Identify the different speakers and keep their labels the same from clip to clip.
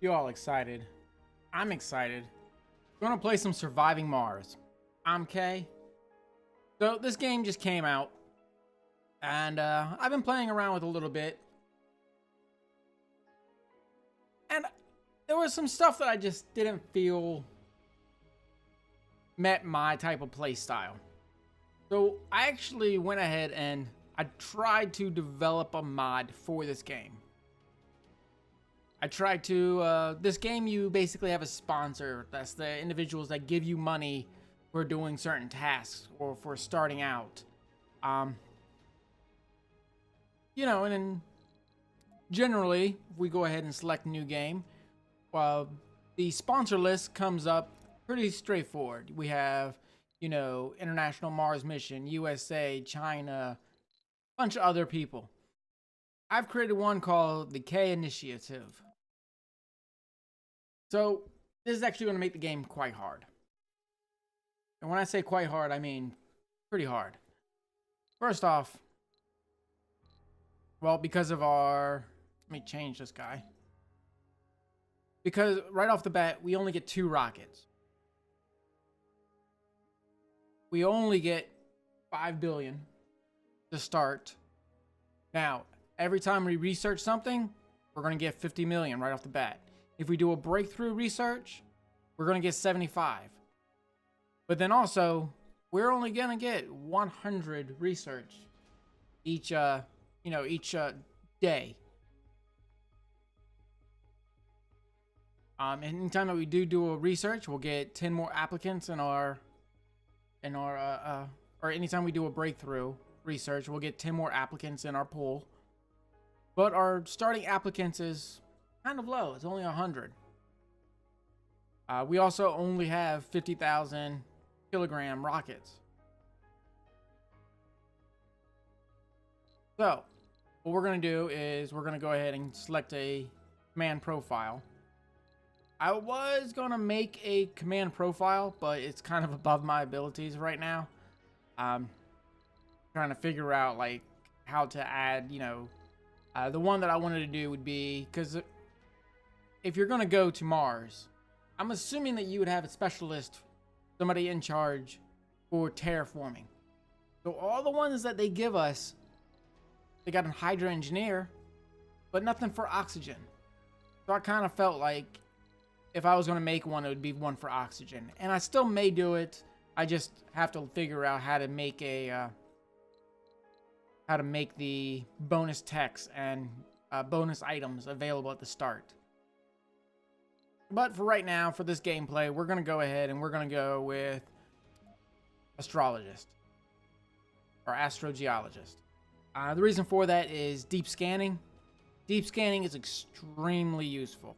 Speaker 1: You all excited? I'm excited. We're gonna play some Surviving Mars. I'm Kay. So this game just came out, and I've been playing around with it a little bit, and there was some stuff that I just didn't feel met my type of play style. So I actually went ahead and I tried to develop a mod for this game. I tried to, this game you basically have a sponsor. That's the individuals that give you money for doing certain tasks or for starting out. You know, and then generally, if we go ahead and select new game, the sponsor list comes up pretty straightforward. We have, you know, International Mars Mission, USA, China, a bunch of other people. I've created one called the K Initiative. So this is actually going to make the game quite hard. And when I say quite hard, I mean pretty hard. First off, well, because of our... Let me change this guy. Because right off the bat, we only get 2 rockets. We only get 5 billion to start. Now, every time we research something, we're going to get 50 million right off the bat. If we do a breakthrough research, we're going to get 75. But then also, we're only going to get 100 research each, each day. Anytime that we do a research, we'll get 10 more applicants or anytime we do a breakthrough research, we'll get 10 more applicants in our pool. But our starting applicants is kind of low. It's only 100. We also only have 50,000 kilogram rockets. So what we're going to do is we're going to go ahead and select a command profile. I was going to make a command profile, but it's kind of above my abilities right now. Trying to figure out like how to add, the one that I wanted to do would be, because if you're going to go to Mars, I'm assuming that you would have a specialist, somebody in charge for terraforming. So all the ones that they give us, they got a Hydra engineer, but nothing for oxygen. So I kind of felt like if I was going to make one, it would be one for oxygen. And I still may do it. I just have to figure out how to make the bonus text and bonus items available at the start. But for right now, for this gameplay, we're going to go ahead and we're going to go with astrologist or astrogeologist. The reason for that is deep scanning. Deep scanning is extremely useful,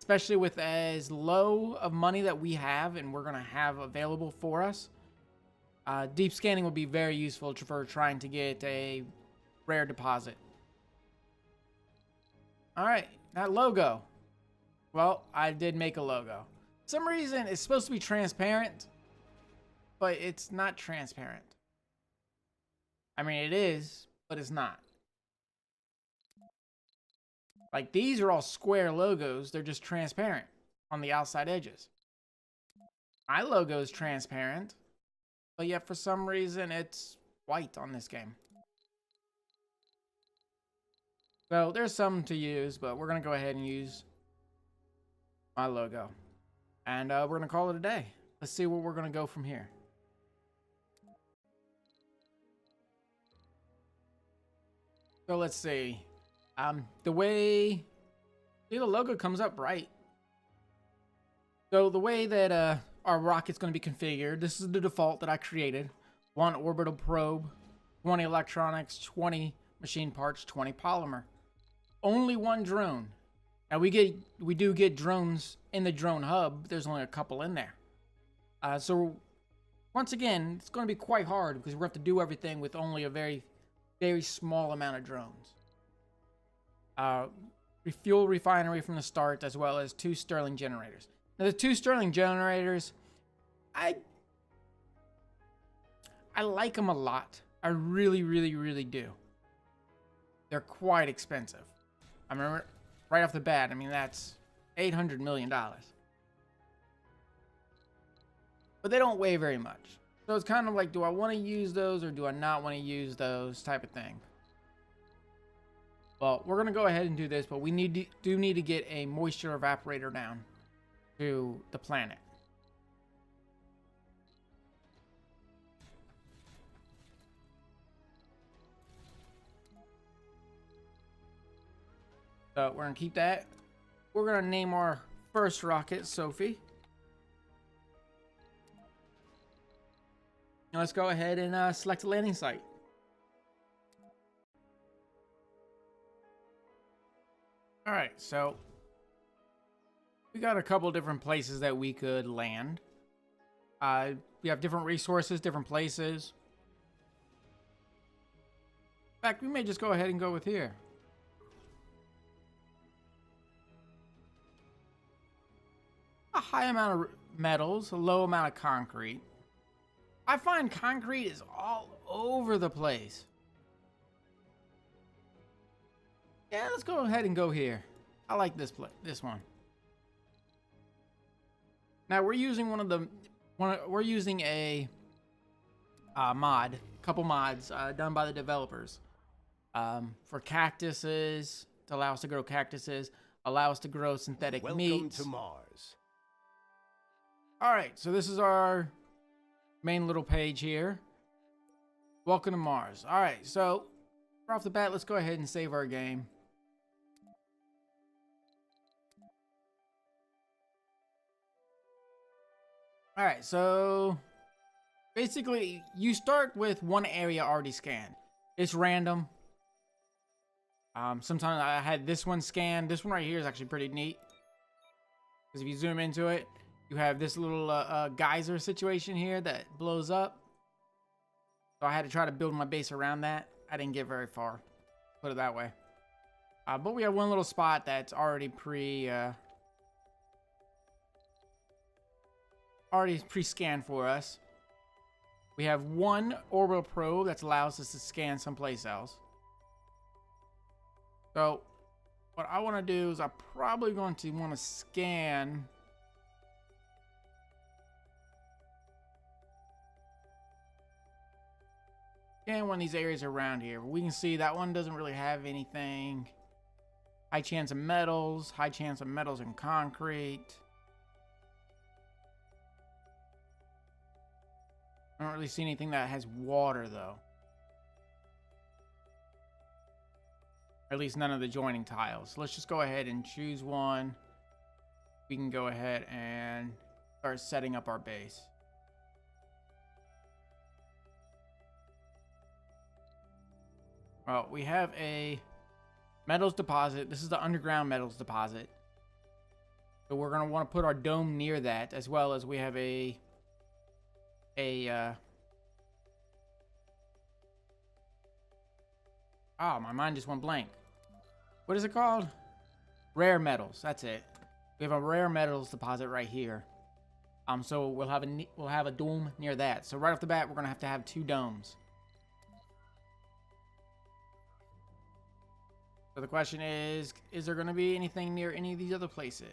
Speaker 1: especially with as low of money that we have and we're going to have available for us. Deep scanning will be very useful for trying to get a rare deposit. All right, that logo. Well, I did make a logo. For some reason, it's supposed to be transparent, but it's not transparent. I mean, it is, but it's not. Like, these are all square logos. They're just transparent on the outside edges. My logo is transparent, but yet for some reason, it's white on this game. So there's some to use, but we're going to go ahead and use my logo. And we're going to call it a day. Let's see where we're going to go from here. So let's see. The way the logo comes up right. So the way that our rocket's going to be configured, this is the default that I created. 1 orbital probe, 20 electronics, 20 machine parts, 20 polymer. Only 1 drone. Now we do get drones in the drone hub. There's only a couple in there. So once again, it's going to be quite hard because we're going to have to do everything with only a very, very small amount of drones. Fuel refinery from the start, as well as 2 Stirling generators. Now the 2 Stirling generators, I like them a lot. I really, really, really do. They're quite expensive. I remember right off the bat, I mean, that's $800 million. But they don't weigh very much. So it's kind of like, do I want to use those or do I not want to use those type of thing? Well, we're going to go ahead and do this, but we do need to get a moisture evaporator down to the planet. So we're going to keep that. We're going to name our first rocket Sophie. Now let's go ahead and select a landing site. All right, so we got a couple different places that we could land. We have different resources, different places. In fact, we may just go ahead and go with here. A high amount of metals, a low amount of concrete. I find concrete is all over the place. Yeah, let's go ahead and go here. I like this one. Now we're using we're using a couple mods done by the developers for cactuses to allow us to grow cactuses, allow us to grow synthetic meats.
Speaker 2: Welcome to Mars.
Speaker 1: All right, so this is our main little page here. Welcome to Mars. All right, so right off the bat, let's go ahead and save our game. All right, so basically you start with one area already scanned. It's random. Sometimes I had this one scanned. This one right here is actually pretty neat, because if you zoom into it, you have this little geyser situation here that blows up. So I had to try to build my base around that. I didn't get very far, put it that way. But we have one little spot that's already pre-scanned for us. We have one orbital probe that allows us to scan someplace else. So what I want to do is I'm probably going to want to scan one of these areas around here. We can see that one doesn't really have anything. High chance of metals and concrete. I don't really see anything that has water though. Or at least none of the joining tiles. So let's just go ahead and choose one. We can go ahead and start setting up our base. Well, we have a metals deposit. This is the underground metals deposit. So we're going to want to put our dome near that, as well as we have oh, my mind just went blank. What is it called? Rare metals. That's it. We have a rare metals deposit right here. So we'll have a dome near that. So right off the bat, we're going to have two domes. So the question is there going to be anything near any of these other places?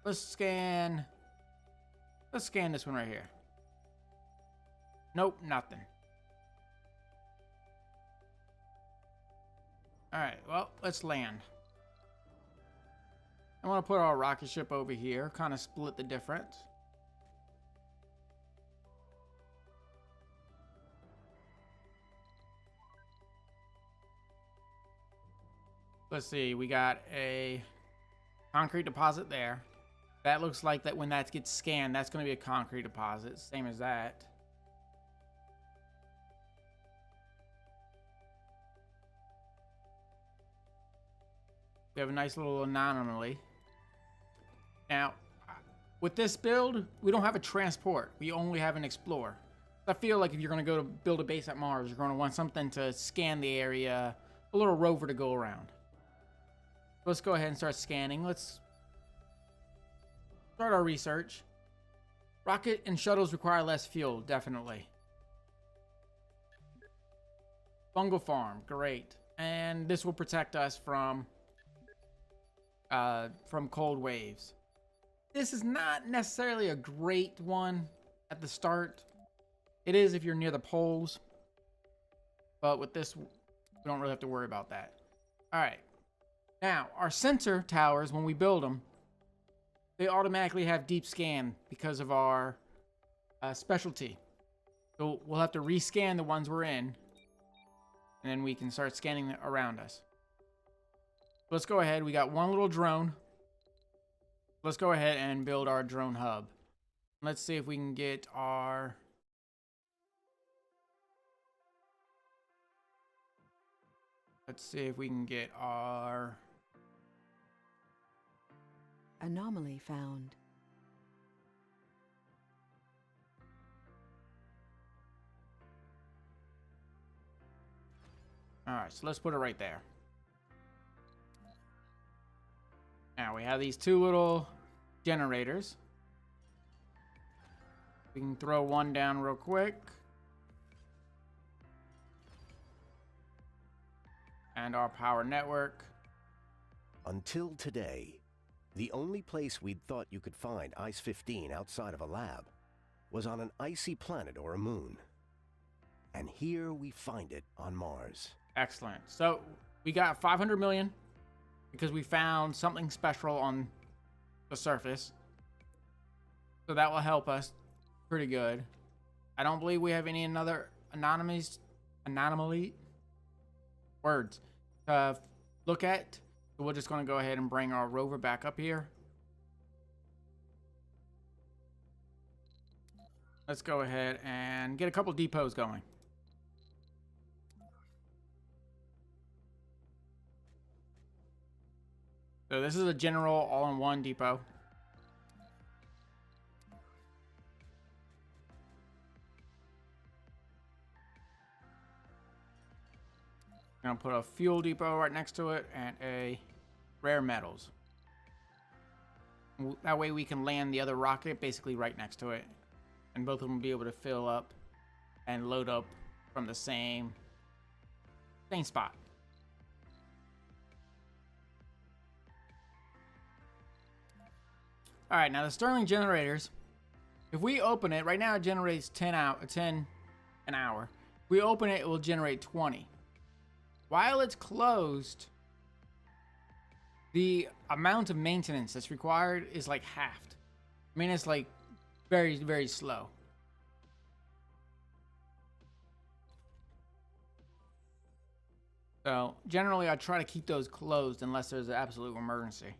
Speaker 1: Let's scan this one right here. Nope, nothing. Alright, well, let's land. I want to put our rocket ship over here, kind of split the difference. Let's see, we got a concrete deposit there. That looks like that when that gets scanned, that's going to be a concrete deposit, same as that. We have a nice little anomaly. Now, with this build, we don't have a transport. We only have an explorer. I feel like if you're going to go to build a base at Mars, you're going to want something to scan the area, a little rover to go around. Let's go ahead and start scanning. Let's start our research. Rocket and shuttles require less fuel, definitely. Fungal farm, great. And this will protect us from from cold waves. This is not necessarily a great one at the start. It is if you're near the poles, but with this, we don't really have to worry about that. All right. Now, our sensor towers, when we build them, they automatically have deep scan because of our specialty. So we'll have to rescan the ones we're in, and then we can start scanning around us. Let's go ahead. We got one little drone. Let's go ahead and build our drone hub. Let's see if we can get our... Let's see if we can get our...
Speaker 2: Anomaly found.
Speaker 1: Alright, so let's put it right there. Now we have these two little generators. We can throw one down real quick. And our power network.
Speaker 3: Until today, the only place we'd thought you could find Ice-15 outside of a lab was on an icy planet or a moon. And here we find it on Mars.
Speaker 1: Excellent. So we got 500 million because we found something special on the surface. So that will help us pretty good. I don't believe we have any another anomaly words to look at. So we're just going to go ahead and bring our rover back up here. Let's go ahead and get a couple depots going. So this is a general all-in-one depot. I'm gonna put a fuel depot right next to it and a rare metals. That way we can land the other rocket basically right next to it. And both of them will be able to fill up and load up from the same spot. All right, now the Stirling generators, if we open it, right now it generates 10 an hour. If we open it, it will generate 20. While it's closed, the amount of maintenance that's required is like halved. I mean, it's like very, very slow. So generally I try to keep those closed unless there's an absolute emergency,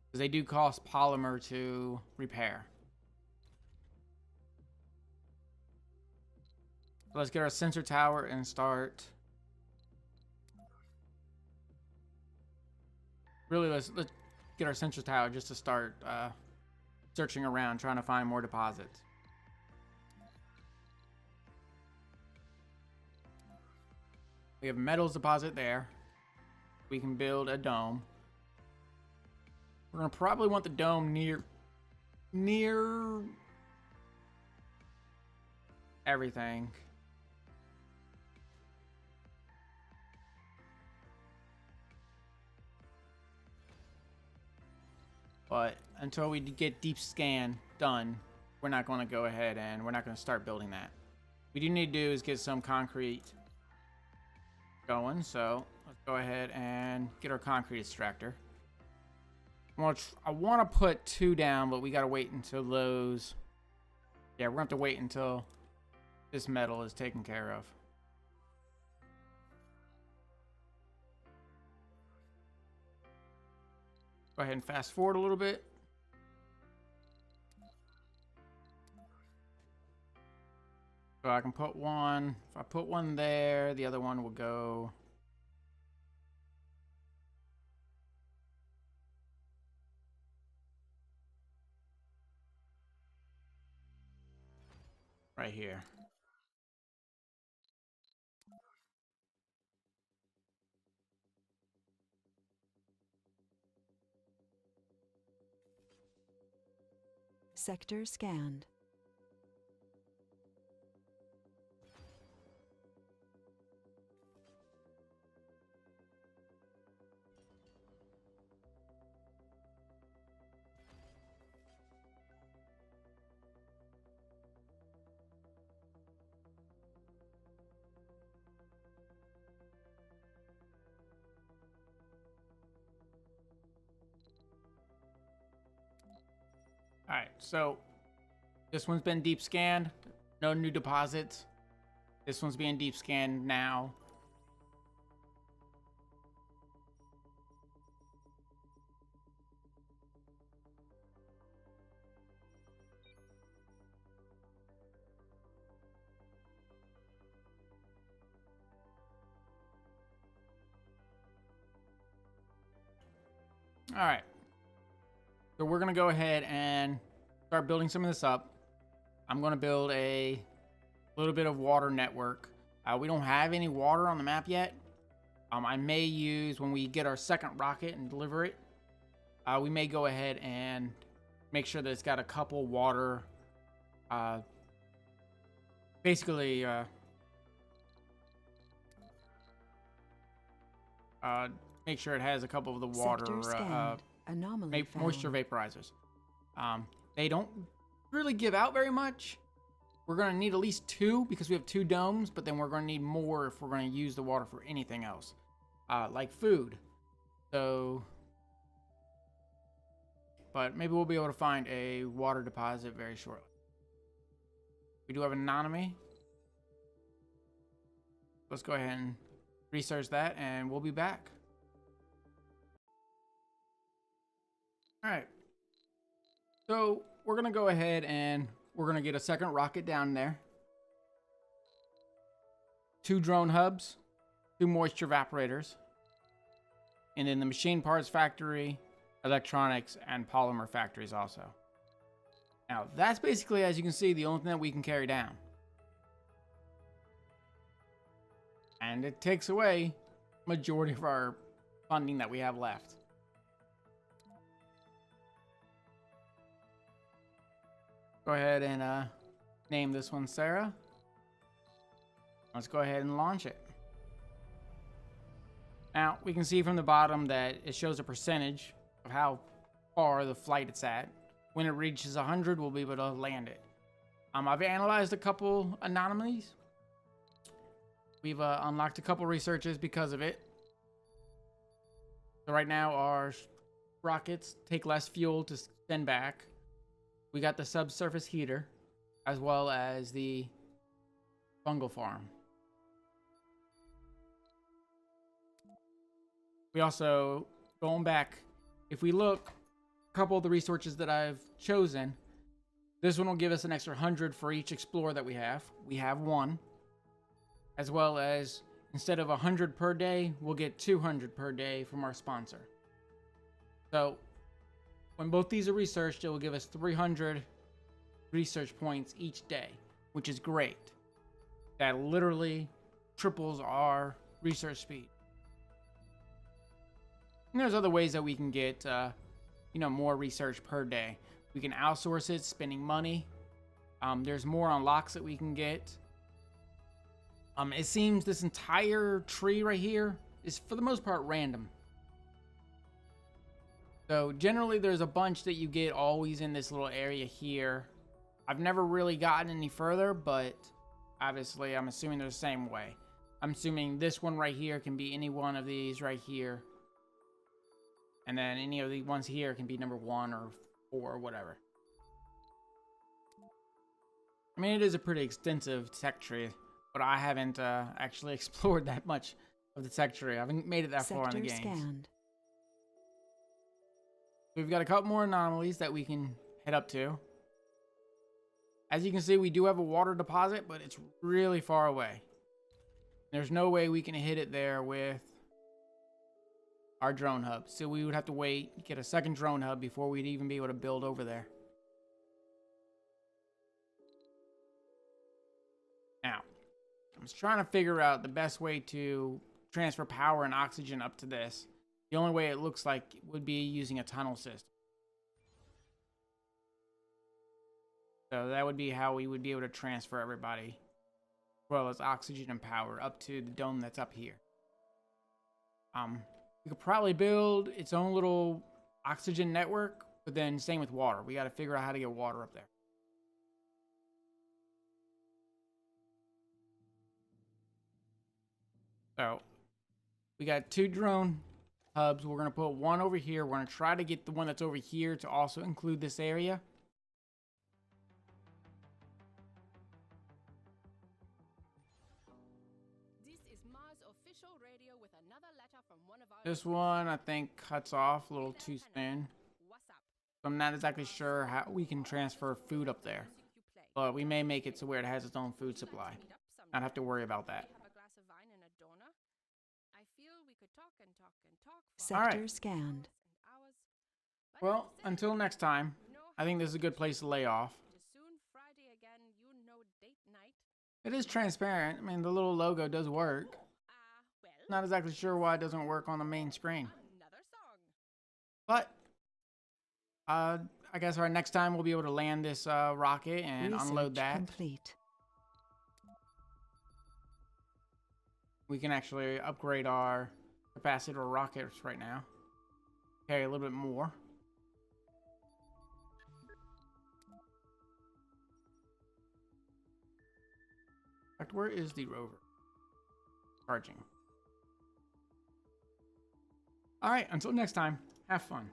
Speaker 1: because they do cost polymer to repair. So let's get our sensor tower and start. Really, let's get our sensor tower just to start searching around, trying to find more deposits. We have a metals deposit there. We can build a dome. We're gonna probably want the dome near everything. But until we get deep scan done, we're not going to go ahead and we're not going to start building that. What we do need to do is get some concrete going. So let's go ahead and get our concrete extractor. I want to put 2 down, but we got to wait until those. Yeah, we're going to have to wait until this metal is taken care of. Go ahead and fast forward a little bit. So I can put one. If I put one there, the other one will go. Right here.
Speaker 2: Sector scanned.
Speaker 1: Alright, so this one's been deep scanned. No new deposits. This one's being deep scanned now. All right. So we're going to go ahead and start building some of this up. I'm going to build a little bit of water network. We don't have any water on the map yet. I may use, when we get our second rocket and deliver it, we may go ahead and make sure that it's got a couple water, basically, make sure it has a couple of the water
Speaker 2: Anomaly
Speaker 1: moisture vaporizers. They don't really give out very much. We're going to need at least 2 because we have 2 domes, but then we're going to need more if we're going to use the water for anything else, like food. So, but maybe we'll be able to find a water deposit very shortly. We do have an anomaly. Let's go ahead and research that, and we'll be back. All right. So we're going to go ahead and we're going to get a second rocket down there. 2 drone hubs, 2 moisture evaporators, and then the machine parts factory, electronics, and polymer factories also. Now, that's basically, as you can see, the only thing that we can carry down. And it takes away majority of our funding that we have left. Go ahead and name this one Sarah. Let's go ahead and launch it. Now, we can see from the bottom that it shows a percentage of how far the flight it's at. When it reaches 100, we'll be able to land it. I've analyzed a couple anomalies. We've unlocked a couple researches because of it. So right now, our rockets take less fuel to send back. We got the subsurface heater, as well as the fungal farm. We also, going back, if we look, a couple of the resources that I've chosen, this one will give us an extra 100 for each explorer that we have. We have 1. As well as, instead of 100 per day, we'll get 200 per day from our sponsor. So, when both these are researched, it will give us 300 research points each day, which is great. That literally triples our research speed. And there's other ways that we can get, more research per day. We can outsource it, spending money. There's more unlocks that we can get. It seems this entire tree right here is, for the most part, random. So generally there's a bunch that you get always in this little area here. I've never really gotten any further, but obviously I'm assuming they're the same way. I'm assuming this one right here can be any one of these right here. And then any of the ones here can be number 1 or 4 or whatever. I mean, it is a pretty extensive tech tree, but I haven't actually explored that much of the tech tree. I haven't made it that far in the game.
Speaker 2: Scanned.
Speaker 1: We've got a couple more anomalies that we can head up to. As you can see, we do have a water deposit, but it's really far away. There's no way we can hit it there with our drone hub. So we would have to wait, get a second drone hub before we'd even be able to build over there. Now, I'm just trying to figure out the best way to transfer power and oxygen up to this. The only way it looks like would be using a tunnel system. So that would be how we would be able to transfer everybody, as well as oxygen and power, up to the dome that's up here. We could probably build its own little oxygen network, but then same with water. We got to figure out how to get water up there. So we got 2 drone hubs. We're going to put one over here. We're going to try to get the one that's over here to also include this area. This one, I think, cuts off a little too soon. So I'm not exactly sure how we can transfer food up there. But we may make it to where it has its own food supply. Not have to worry about that.
Speaker 2: Sector scanned.
Speaker 1: Well, until next time, I think this is a good place to lay off. It is transparent. I mean, the little logo does work. Not exactly sure why it doesn't work on the main screen. But, I guess our next time we'll be able to land this rocket and unload that.
Speaker 2: Complete.
Speaker 1: We can actually upgrade our capacity to rockets right now. Carry a little bit more. In fact, where is the rover? Charging. Alright, until next time, have fun.